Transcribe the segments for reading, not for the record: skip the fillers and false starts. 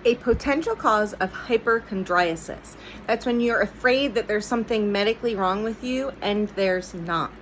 a potential cause of hypochondriasis. That's when you're afraid that there's something medically wrong with you and there's not.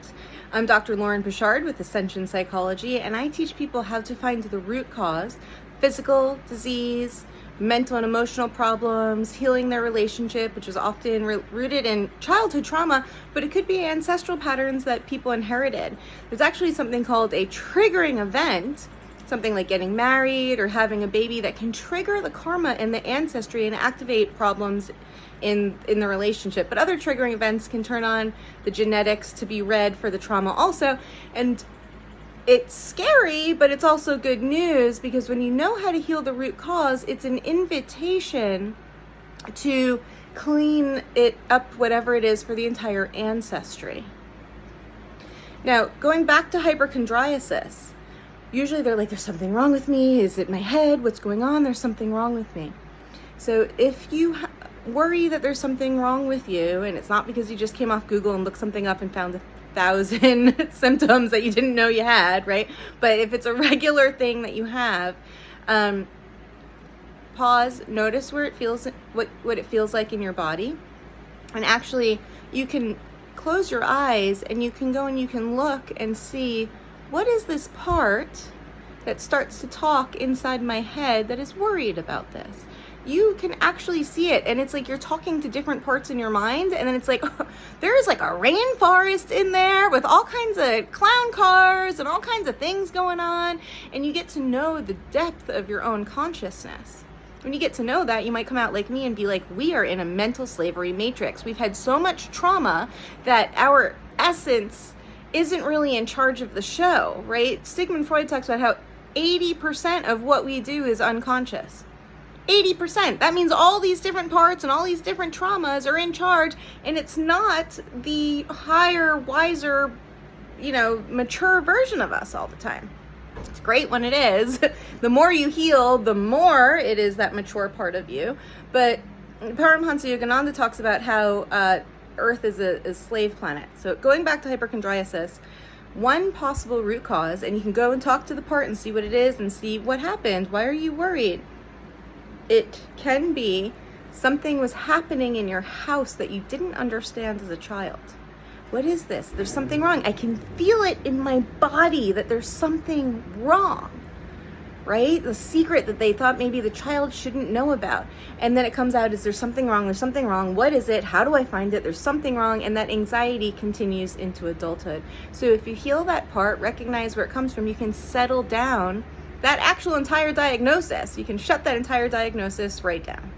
I'm Dr. Lauren Pichard with Ascension Psychology, and I teach people how to find the root cause, physical disease, mental and emotional problems, healing their relationship, which is often rooted in childhood trauma, but it could be ancestral patterns that people inherited. There's actually something called a triggering event, something like getting married or having a baby, that can trigger the karma in the ancestry and activate problems in the relationship. But other triggering events can turn on the genetics to be read for the trauma also. And it's scary, but it's also good news, because when you know how to heal the root cause, it's an invitation to clean it up, whatever it is, for the entire ancestry. Now, going back to hypochondriasis, usually they're like, there's something wrong with me. Is it my head? What's going on? There's something wrong with me. So if you worry that there's something wrong with you, and it's not because you just came off Google and looked something up and found 1,000 symptoms that you didn't know you had, right? But if it's a regular thing that you have, pause, notice where it feels, what it feels like in your body. And actually, you can close your eyes and you can go and you can look and see, what is this part that starts to talk inside my head that is worried about this? You can actually see it, and it's like you're talking to different parts in your mind, and then it's like, oh, there's like a rainforest in there with all kinds of clown cars and all kinds of things going on, and you get to know the depth of your own consciousness. When you get to know that, you might come out like me and be like, we are in a mental slavery matrix. We've had so much trauma that our essence isn't really in charge of the show, right? Sigmund Freud talks about how 80% of what we do is unconscious. 80%. That means all these different parts and all these different traumas are in charge, and it's not the higher, wiser, mature version of us all the time. It's great when it is. The more you heal, the more it is that mature part of you. But Paramahansa Yogananda talks about how Earth is a slave planet. So going back to hypochondriasis, one possible root cause, and you can go and talk to the part and see what it is and see what happened. Why are you worried? It can be something was happening in your house that you didn't understand as a child. What is this? There's something wrong. I can feel it in my body that there's something wrong, right? The secret that they thought maybe the child shouldn't know about. And then it comes out, is there something wrong? There's something wrong. What is it? How do I find it? There's something wrong. And that anxiety continues into adulthood. So if you heal that part, recognize where it comes from, you can settle down that actual entire diagnosis. You can shut that entire diagnosis right down.